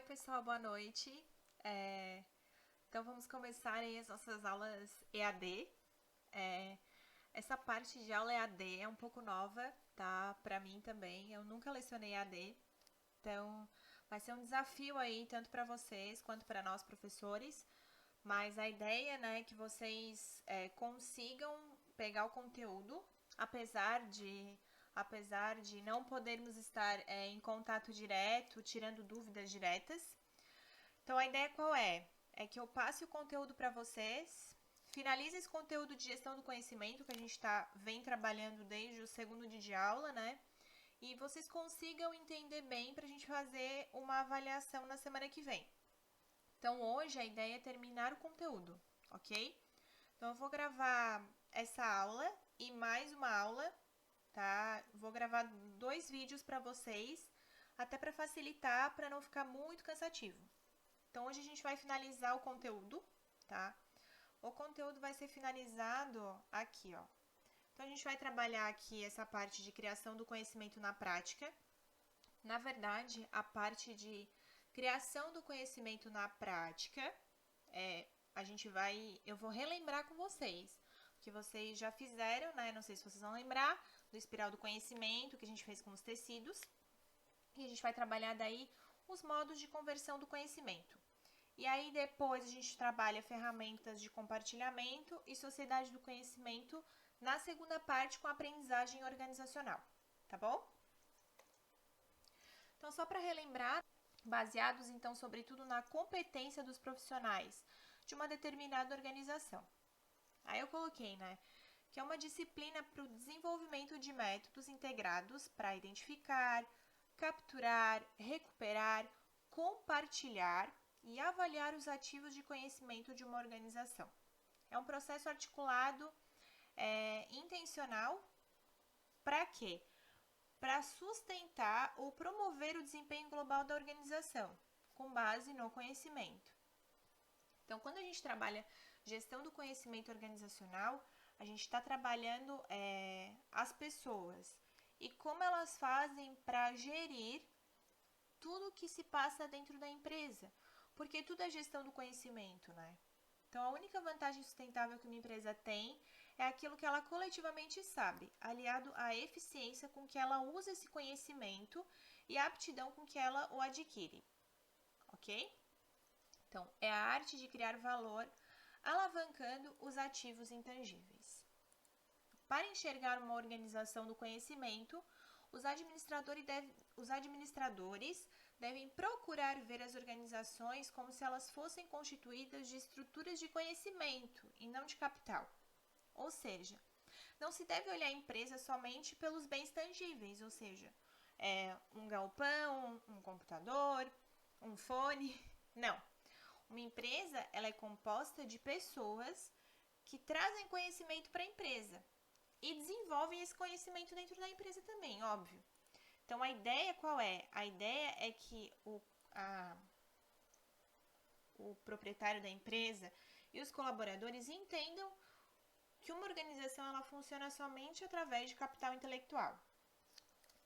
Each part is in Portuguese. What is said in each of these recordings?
pessoal, boa noite. Então vamos começar aí as nossas aulas EAD. Essa parte de aula EAD é um pouco nova, tá? Pra mim também. Eu nunca lecionei EAD, então vai ser um desafio aí tanto para vocês quanto para nós professores. Mas a ideia, né, é que vocês consigam pegar o conteúdo, apesar de não podermos estar em contato direto, tirando dúvidas diretas. Então a ideia qual é? É que eu passe o conteúdo para vocês, finalize esse conteúdo de gestão do conhecimento que a gente vem trabalhando desde o segundo dia de aula, né? E vocês consigam entender bem para a gente fazer uma avaliação na semana que vem. Então hoje a ideia é terminar o conteúdo, ok? Então eu vou gravar essa aula e mais uma aula, tá? Vou gravar 2 vídeos para vocês, até para facilitar, para não ficar muito cansativo. Então hoje a gente vai finalizar o conteúdo, tá? O conteúdo vai ser finalizado aqui, ó. Então a gente vai trabalhar aqui essa parte de criação do conhecimento na prática. Na verdade, a parte de criação do conhecimento na prática, eu vou relembrar com vocês, que vocês já fizeram, né? Não sei se vocês vão lembrar do espiral do conhecimento que a gente fez com os tecidos. E a gente vai trabalhar daí os modos de conversão do conhecimento. E aí depois a gente trabalha ferramentas de compartilhamento e sociedade do conhecimento na segunda parte com aprendizagem organizacional, tá bom? Então só para relembrar, baseados então sobretudo na competência dos profissionais de uma determinada organização. Aí eu coloquei, né, que é uma disciplina para o desenvolvimento de métodos integrados para identificar, capturar, recuperar, compartilhar e avaliar os ativos de conhecimento de uma organização. É um processo articulado, intencional, para quê? Para sustentar ou promover o desempenho global da organização, com base no conhecimento. Então, quando a gente trabalha gestão do conhecimento organizacional, a gente está trabalhando as pessoas e como elas fazem para gerir tudo que se passa dentro da empresa, porque tudo é gestão do conhecimento, né? Então, a única vantagem sustentável que uma empresa tem é aquilo que ela coletivamente sabe, aliado à eficiência com que ela usa esse conhecimento e a aptidão com que ela o adquire, ok? Então, é a arte de criar valor, alavancando os ativos intangíveis. Para enxergar uma organização do conhecimento, os administradores devem procurar ver as organizações como se elas fossem constituídas de estruturas de conhecimento e não de capital. Ou seja, não se deve olhar a empresa somente pelos bens tangíveis, ou seja, um galpão, um computador, um fone. Não. Uma empresa ela é composta de pessoas que trazem conhecimento para a empresa e desenvolvem esse conhecimento dentro da empresa também, óbvio. Então, a ideia qual é? A ideia é que o proprietário da empresa e os colaboradores entendam que uma organização ela funciona somente através de capital intelectual.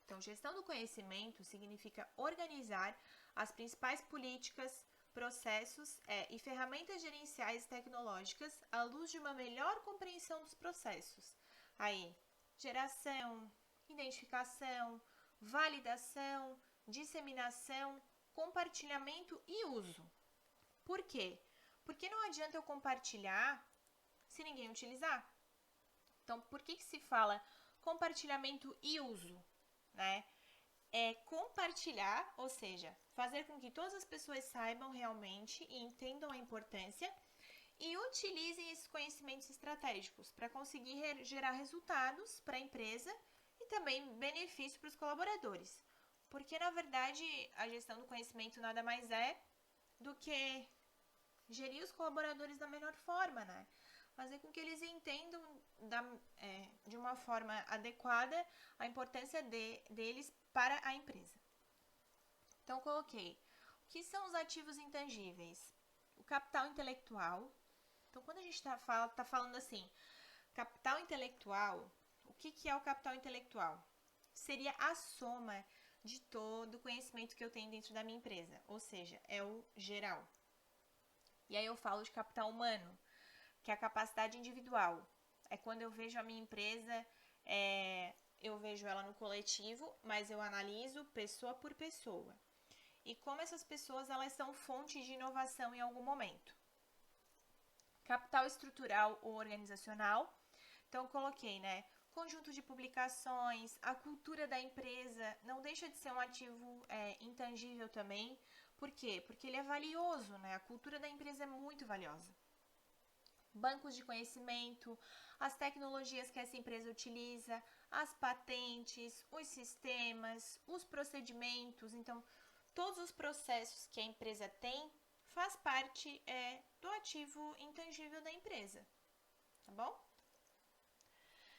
Então, gestão do conhecimento significa organizar as principais políticas, processos e ferramentas gerenciais e tecnológicas à luz de uma melhor compreensão dos processos. Aí, geração, identificação, validação, disseminação, compartilhamento e uso. Por quê? Porque não adianta eu compartilhar se ninguém utilizar. Então, por que se fala compartilhamento e uso, né? É compartilhar, ou seja, fazer com que todas as pessoas saibam realmente e entendam a importância e utilizem esses conhecimentos estratégicos para conseguir gerar resultados para a empresa e também benefício para os colaboradores. Porque, na verdade, a gestão do conhecimento nada mais é do que gerir os colaboradores da melhor forma, né? Fazer com que eles entendam de uma forma adequada a importância deles para a empresa. Então, coloquei o que são os ativos intangíveis? O capital intelectual. Então, quando a gente está falando assim, capital intelectual, o que é o capital intelectual? Seria a soma de todo o conhecimento que eu tenho dentro da minha empresa, ou seja, é o geral. E aí eu falo de capital humano, que é a capacidade individual. É quando eu vejo a minha empresa, eu vejo ela no coletivo, mas eu analiso pessoa por pessoa. E como essas pessoas elas são fonte de inovação em algum momento. Capital estrutural ou organizacional. Então, eu coloquei, conjunto de publicações, a cultura da empresa, não deixa de ser um ativo intangível também. Por quê? Porque ele é valioso, A cultura da empresa é muito valiosa. Bancos de conhecimento, as tecnologias que essa empresa utiliza, as patentes, os sistemas, os procedimentos. Então, todos os processos que a empresa tem faz parte do ativo intangível da empresa, tá bom?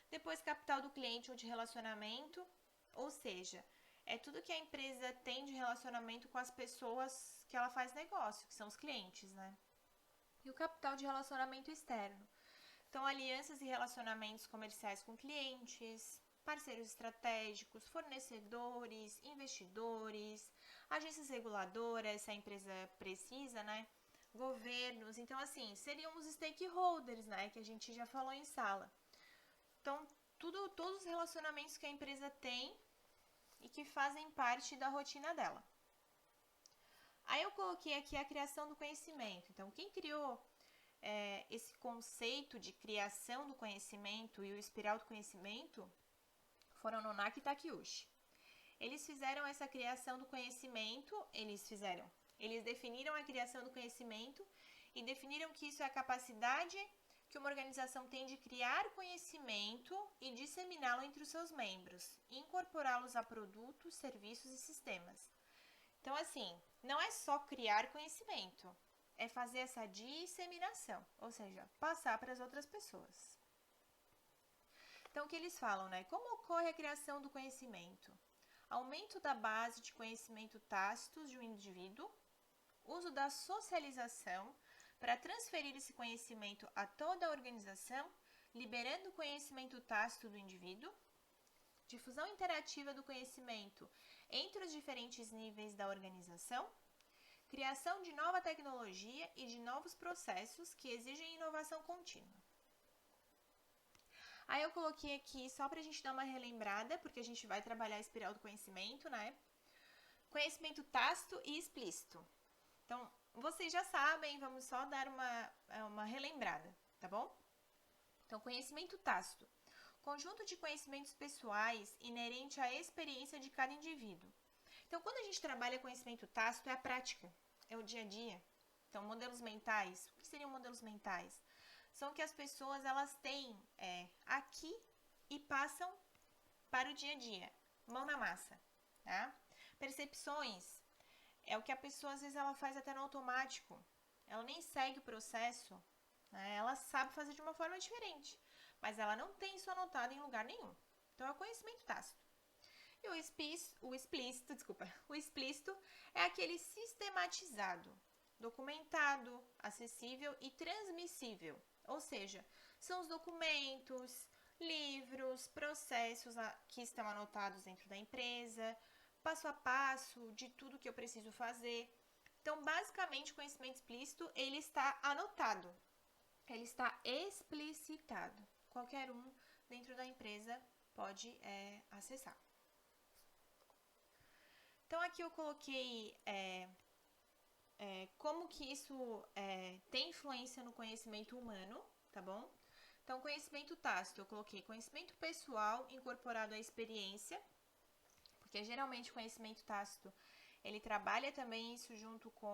Depois, capital do cliente ou de relacionamento, ou seja, é tudo que a empresa tem de relacionamento com as pessoas que ela faz negócio, que são os clientes, E o capital de relacionamento externo. Então, alianças e relacionamentos comerciais com clientes, parceiros estratégicos, fornecedores, investidores, agências reguladoras, se a empresa precisa, Governos. Então, assim, seriam os stakeholders, que a gente já falou em sala. Então, todos os relacionamentos que a empresa tem e que fazem parte da rotina dela. Aí eu coloquei aqui a criação do conhecimento. Então, quem criou esse conceito de criação do conhecimento e o espiral do conhecimento foram Nonaki e Takeuchi. Eles fizeram essa criação do conhecimento, eles definiram a criação do conhecimento e definiram que isso é a capacidade que uma organização tem de criar conhecimento e disseminá-lo entre os seus membros, e incorporá-los a produtos, serviços e sistemas. Então, assim, não é só criar conhecimento, é fazer essa disseminação, ou seja, passar para as outras pessoas. Então, o que eles falam, Como ocorre a criação do conhecimento? Aumento da base de conhecimento tácitos de um indivíduo, uso da socialização para transferir esse conhecimento a toda a organização, liberando o conhecimento tácito do indivíduo, difusão interativa do conhecimento entre os diferentes níveis da organização, criação de nova tecnologia e de novos processos que exigem inovação contínua. Aí eu coloquei aqui só para a gente dar uma relembrada, porque a gente vai trabalhar a espiral do conhecimento, Conhecimento tácito e explícito. Então, vocês já sabem, vamos só dar uma relembrada, tá bom? Então, conhecimento tácito. Conjunto de conhecimentos pessoais inerente à experiência de cada indivíduo. Então, quando a gente trabalha conhecimento tácito, é a prática, é o dia a dia. Então, modelos mentais. O que seriam modelos mentais? São que as pessoas, elas têm aqui e passam para o dia a dia, mão na massa, tá? Percepções é o que a pessoa, às vezes, ela faz até no automático. Ela nem segue o processo, Ela sabe fazer de uma forma diferente, mas ela não tem isso anotado em lugar nenhum. Então, é o conhecimento tácito. E o explícito é aquele sistematizado, documentado, acessível e transmissível. Ou seja, são os documentos, livros, processos que estão anotados dentro da empresa, passo a passo de tudo que eu preciso fazer. Então, basicamente, o conhecimento explícito, ele está anotado, ele está explicitado. Qualquer um dentro da empresa pode acessar. Então, aqui eu coloquei como que isso tem influência no conhecimento humano, tá bom? Então, conhecimento tácito, eu coloquei conhecimento pessoal incorporado à experiência, porque geralmente o conhecimento tácito, ele trabalha também isso junto com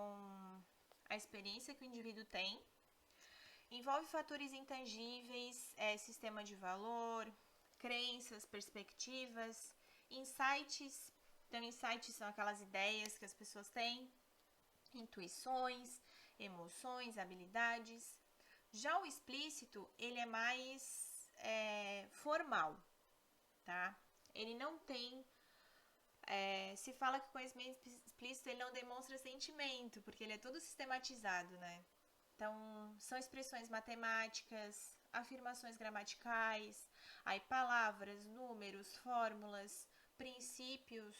a experiência que o indivíduo tem. Envolve fatores intangíveis, sistema de valor, crenças, perspectivas, insights. Então, insights são aquelas ideias que as pessoas têm, intuições, emoções, habilidades. Já o explícito, ele é mais formal, tá? Ele não tem... se fala que o conhecimento explícito, ele não demonstra sentimento, porque ele é todo sistematizado, Então, são expressões matemáticas, afirmações gramaticais, aí palavras, números, fórmulas, princípios,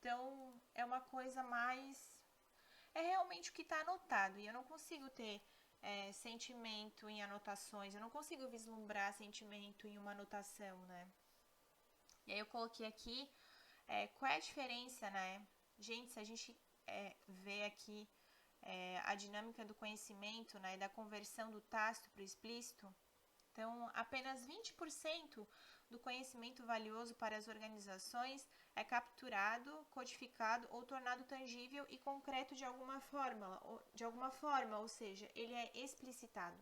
Então, é uma coisa mais... É realmente o que está anotado. E eu não consigo ter sentimento em anotações. Eu não consigo vislumbrar sentimento em uma anotação, né? E aí eu coloquei aqui qual é a diferença, né? Gente, se a gente vê aqui a dinâmica do conhecimento, né, e da conversão do tácito para o explícito, então apenas 20% do conhecimento valioso para as organizações é capturado, codificado ou tornado tangível e concreto de alguma forma, ou seja, ele é explicitado.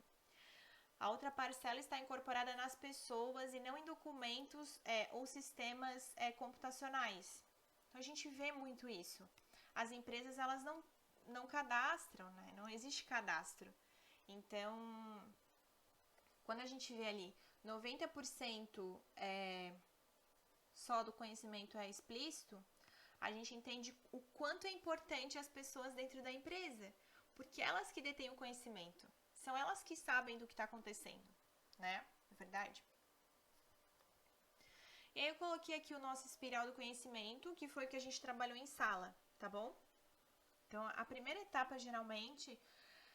A outra parcela está incorporada nas pessoas e não em documentos ou sistemas computacionais. Então a gente vê muito isso. As empresas elas não cadastram, né? Não existe cadastro. Então, quando a gente vê ali 90% só do conhecimento é explícito, a gente entende o quanto é importante as pessoas dentro da empresa, porque elas que detêm o conhecimento, são elas que sabem do que está acontecendo, né? É verdade? E aí eu coloquei aqui o nosso espiral do conhecimento, que foi o que a gente trabalhou em sala, tá bom? Então, a primeira etapa, geralmente,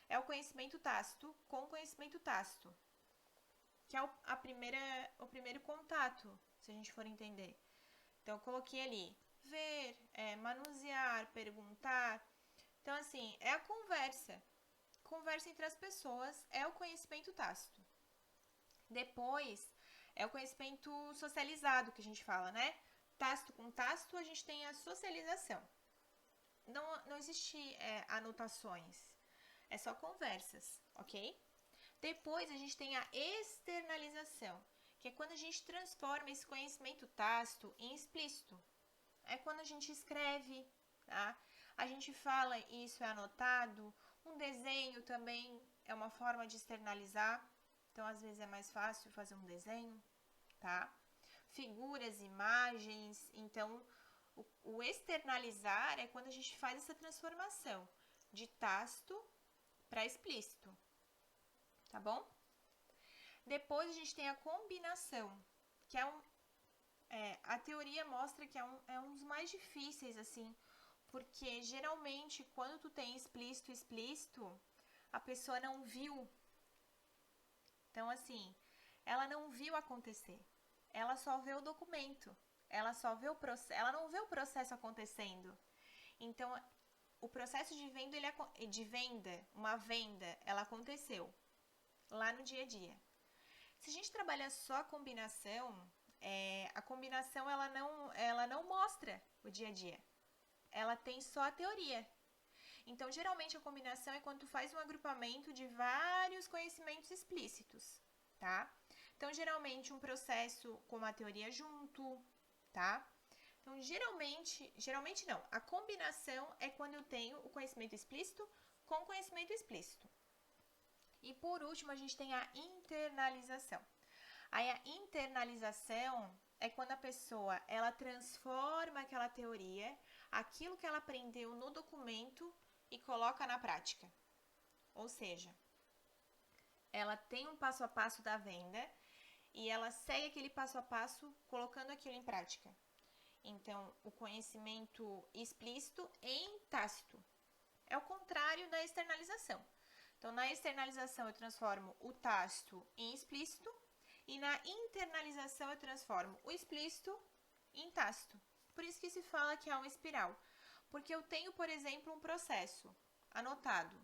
é o conhecimento tácito com o conhecimento tácito, que é o primeiro contato, se a gente for entender. Então, eu coloquei ali, ver, manusear, perguntar. Então, assim, é a conversa. Conversa entre as pessoas é o conhecimento tácito. Depois, é o conhecimento socializado, que a gente fala, né? Tácito com tácito, a gente tem a socialização. Não existe anotações, é só conversas, ok? Depois a gente tem a externalização, que é quando a gente transforma esse conhecimento tácito em explícito. É quando a gente escreve, tá? A gente fala e isso é anotado. Um desenho também é uma forma de externalizar, então às vezes é mais fácil fazer um desenho, tá? Figuras, imagens, então o externalizar é quando a gente faz essa transformação de tácito para explícito, tá bom? Depois a gente tem a combinação, que a teoria mostra que é um dos mais difíceis, assim, porque geralmente quando tu tem explícito, a pessoa não viu. Então, assim, ela não viu acontecer, ela só vê o documento. Ela só vê o processo, ela não vê o processo acontecendo. Então, o processo de venda, uma venda, ela aconteceu lá no dia a dia. Se a gente trabalha só a combinação ela não mostra o dia a dia. Ela tem só a teoria. Então, geralmente a combinação é quando tu faz um agrupamento de vários conhecimentos explícitos, tá? Então, geralmente um processo com uma teoria junto, tá? Então, geralmente não. A combinação é quando eu tenho o conhecimento explícito com o conhecimento explícito. E por último, a gente tem a internalização. Aí a internalização é quando a pessoa ela transforma aquela teoria, aquilo que ela aprendeu no documento e coloca na prática. Ou seja, ela tem um passo a passo da venda e ela segue aquele passo a passo colocando aquilo em prática. Então, o conhecimento explícito em tácito. É o contrário da externalização. Então, na externalização eu transformo o tácito em explícito e na internalização eu transformo o explícito em tácito. Por isso que se fala que é uma espiral. Porque eu tenho, por exemplo, um processo anotado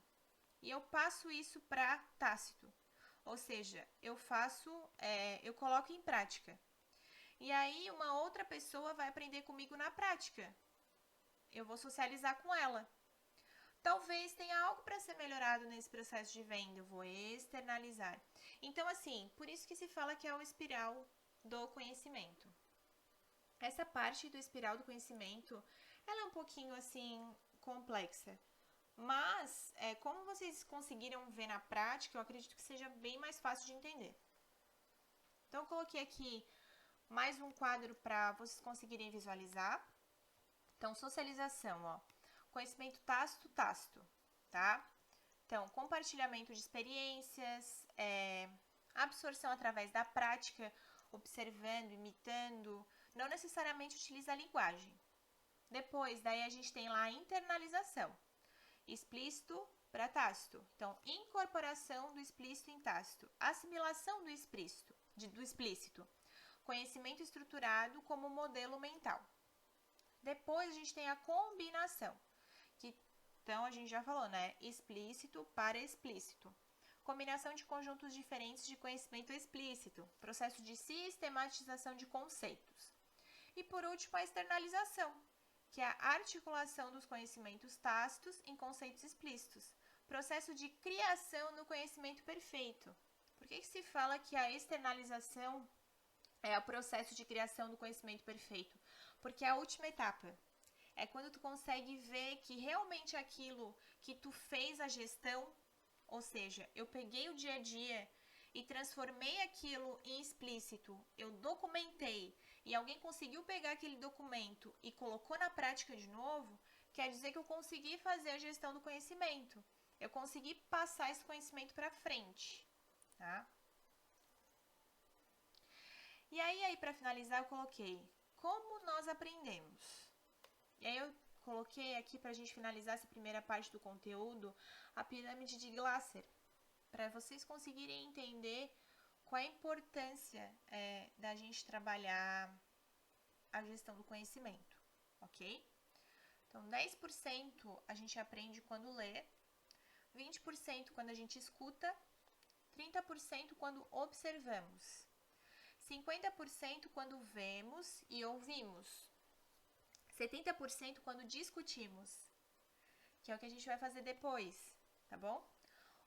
e eu passo isso para tácito. Ou seja, eu coloco em prática. E aí uma outra pessoa vai aprender comigo na prática. Eu vou socializar com ela. Talvez tenha algo para ser melhorado nesse processo de venda, eu vou externalizar. Então, assim, por isso que se fala que é o espiral do conhecimento. Essa parte do espiral do conhecimento, ela é um pouquinho, assim, complexa. Mas, como vocês conseguiram ver na prática, eu acredito que seja bem mais fácil de entender. Então, eu coloquei aqui mais um quadro para vocês conseguirem visualizar. Então, socialização, ó. Conhecimento tácito, tá? Então, compartilhamento de experiências, absorção através da prática, observando, imitando, não necessariamente utiliza a linguagem. Depois, daí a gente tem lá a internalização. Explícito para tácito. Então, incorporação do explícito em tácito. Assimilação do explícito. Conhecimento estruturado como modelo mental. Depois, a gente tem a combinação. Então, a gente já falou, né? Explícito para explícito. Combinação de conjuntos diferentes de conhecimento explícito. Processo de sistematização de conceitos. E, por último, a externalização, que é a articulação dos conhecimentos tácitos em conceitos explícitos. Processo de criação no conhecimento perfeito. Por que se fala que a externalização é o processo de criação do conhecimento perfeito? Porque é a última etapa. É quando tu consegue ver que realmente aquilo que tu fez a gestão, ou seja, eu peguei o dia a dia e transformei aquilo em explícito, eu documentei e alguém conseguiu pegar aquele documento e colocou na prática de novo, quer dizer que eu consegui fazer a gestão do conhecimento. Eu consegui passar esse conhecimento para frente, tá? E aí para finalizar, eu coloquei como nós aprendemos. E aí eu coloquei aqui para a gente finalizar essa primeira parte do conteúdo, a pirâmide de Glasser, para vocês conseguirem entender qual a importância da gente trabalhar a gestão do conhecimento, ok? Então, 10% a gente aprende quando lê, 20% quando a gente escuta, 30% quando observamos, 50% quando vemos e ouvimos, 70% quando discutimos, que é o que a gente vai fazer depois, tá bom?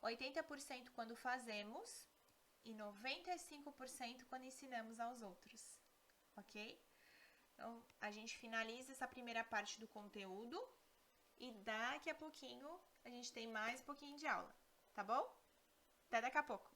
80% quando fazemos e 95% quando ensinamos aos outros, ok? Então, a gente finaliza essa primeira parte do conteúdo e daqui a pouquinho a gente tem mais um pouquinho de aula, tá bom? Até daqui a pouco!